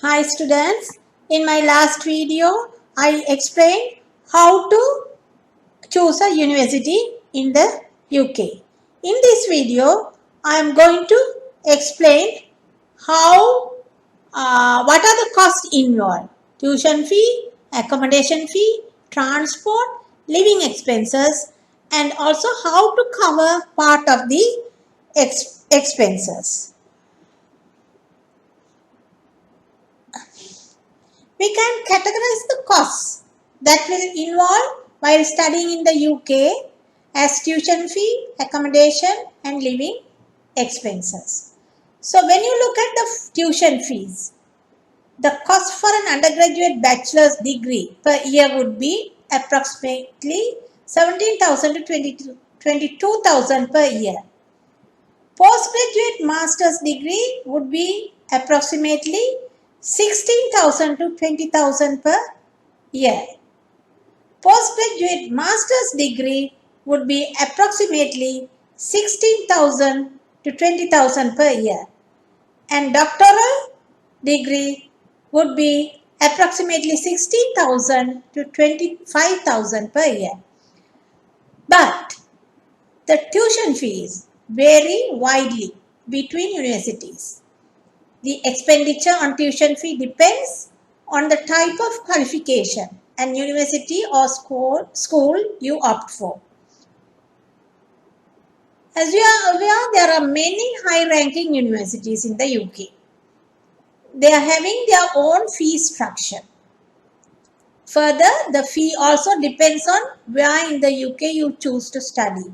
Hi students, in my last video I explained how to choose a university in the UK. In this video I am going to explain how what are the costs involved: tuition fee, accommodation fee, transport, living expenses, and also how to cover part of the expenses. We can categorize the costs that will involve while studying in the UK as tuition fee, accommodation, and living expenses. So, when you look at the tuition fees, the cost for an undergraduate bachelor's degree per year would be approximately 17,000 to 22,000 per year. Postgraduate master's degree would be approximately 16,000 to 20,000 per year. Postgraduate master's degree would be approximately 16,000 to 20,000 per year, and doctoral degree would be approximately 16,000 to 25,000 per year. But the tuition fees vary widely between universities. The expenditure on tuition fee depends on the type of qualification and university or school you opt for. As you are aware, there are many high-ranking universities in the UK. They are having their own fee structure. Further, the fee also depends on where in the UK you choose to study.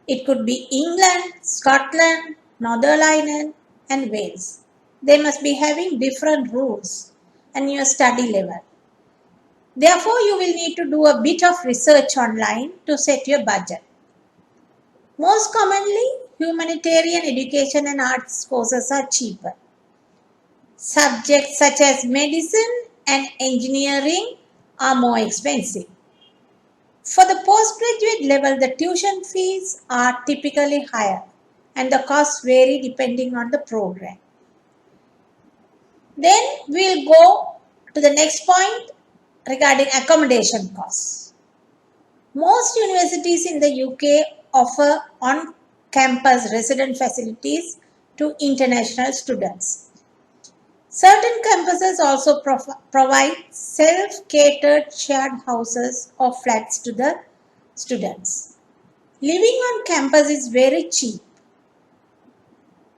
It could be England, Scotland, Northern Ireland, and Wales. They must be having different rules and your study level. Therefore, you will need to do a bit of research online to set your budget. Most commonly, humanitarian education and arts courses are cheaper. Subjects such as medicine and engineering are more expensive. For the postgraduate level, the tuition fees are typically higher and the costs vary depending on the program. Then we'll go to the next point regarding accommodation costs. Most universities in the UK offer on-campus resident facilities to international students. Certain campuses also provide self-catered shared houses or flats to the students. Living on campus is very cheap.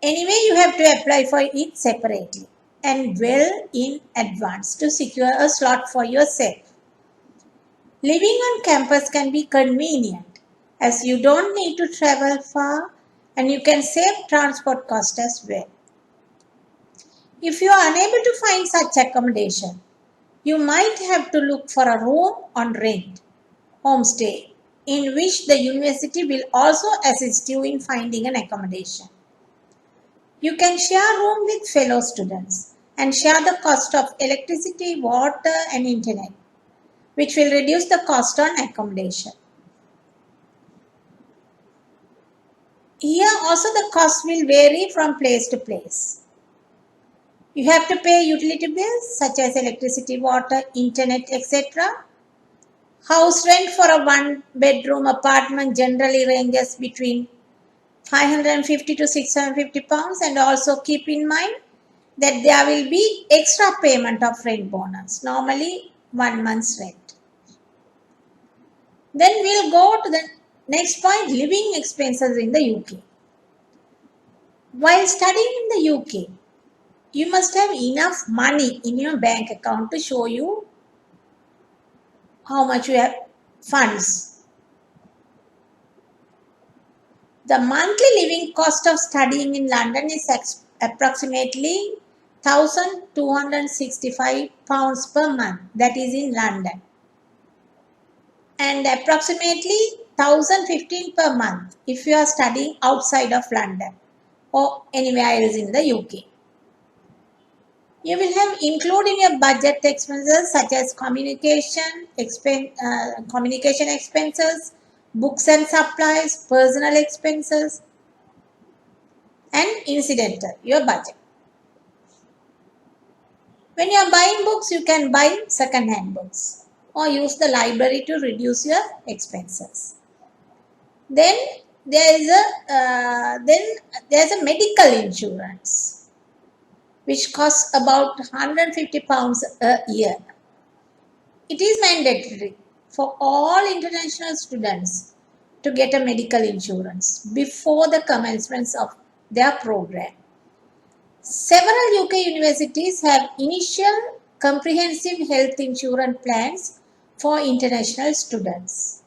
Anyway, you have to apply for it separately and well in advance to secure a slot for yourself. Living on campus can be convenient as you don't need to travel far and you can save transport cost as well. If you are unable to find such accommodation, you might have to look for a room on rent, homestay, in which the university will also assist you in finding an accommodation. You can share a room with fellow students and share the cost of electricity, water, and internet, which will reduce the cost on accommodation. Here also the cost will vary from place to place. You have to pay utility bills such as electricity, water, internet, etc. House rent for a one-bedroom apartment generally ranges between 550 to 650 pounds, and also keep in mind that there will be extra payment of rent bonus, normally 1 month's rent. Then we'll go to the next point, living expenses in the UK. While studying in the UK, you must have enough money in your bank account to show you how much you have funds. The monthly living cost of studying in London is approximately £1,265 per month, that is in London, and approximately £1,015 per month if you are studying outside of London or anywhere else in the UK. You will have include in your budget expenses such as communication expenses, books and supplies, personal expenses, and incidental, your budget. When you are buying books, you can buy second-hand books or use the library to reduce your expenses. Then there's a medical insurance which costs about £150 a year. It is mandatory for all international students to get a medical insurance before the commencement of their program. Several UK universities have initial comprehensive health insurance plans for international students.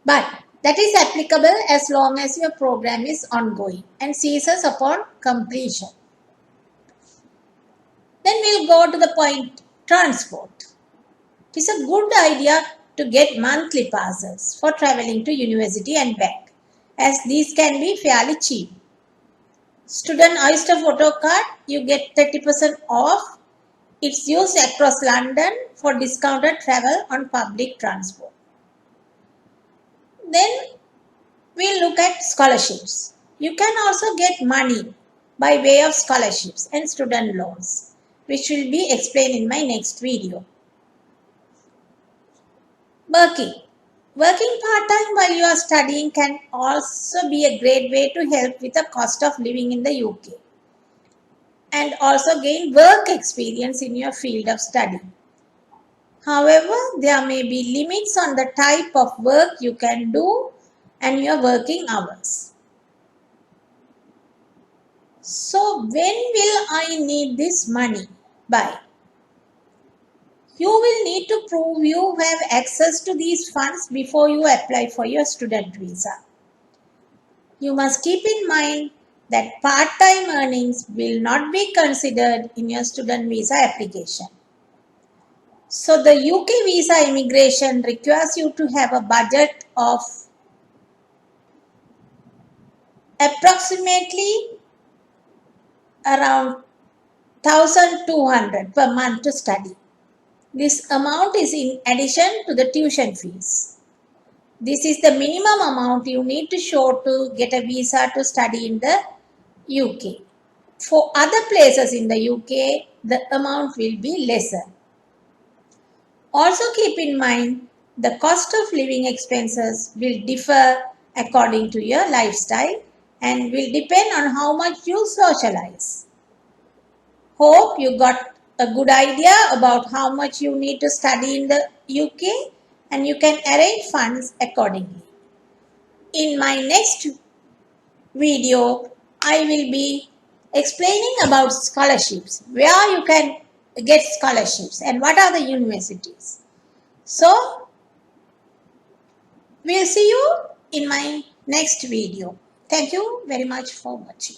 But that is applicable as long as your program is ongoing and ceases upon completion. Then we'll go to the point transport. It is a good idea to get monthly passes for traveling to university and back, as these can be fairly cheap. Student Oyster Photo Card, you get 30% off. It's used across London for discounted travel on public transport. Then we'll look at scholarships. You can also get money by way of scholarships and student loans, which will be explained in my next video. Working part-time while you are studying can also be a great way to help with the cost of living in the UK and also gain work experience in your field of study. However, there may be limits on the type of work you can do and your working hours. So, when will I need this money? By you will need to prove you have access to these funds before you apply for your student visa. You must keep in mind that part-time earnings will not be considered in your student visa application. So the UK visa immigration requires you to have a budget of approximately around 1,200 per month to study. This amount is in addition to the tuition fees. This is the minimum amount you need to show to get a visa to study in the UK. For other places in the UK, the amount will be lesser. Also keep in mind the cost of living expenses will differ according to your lifestyle and will depend on how much you socialize. Hope you got a good idea about how much you need to study in the UK and you can arrange funds accordingly. In my next video, I will be explaining about scholarships, where you can get scholarships and what are the universities. So, we'll see you in my next video. Thank you very much for watching.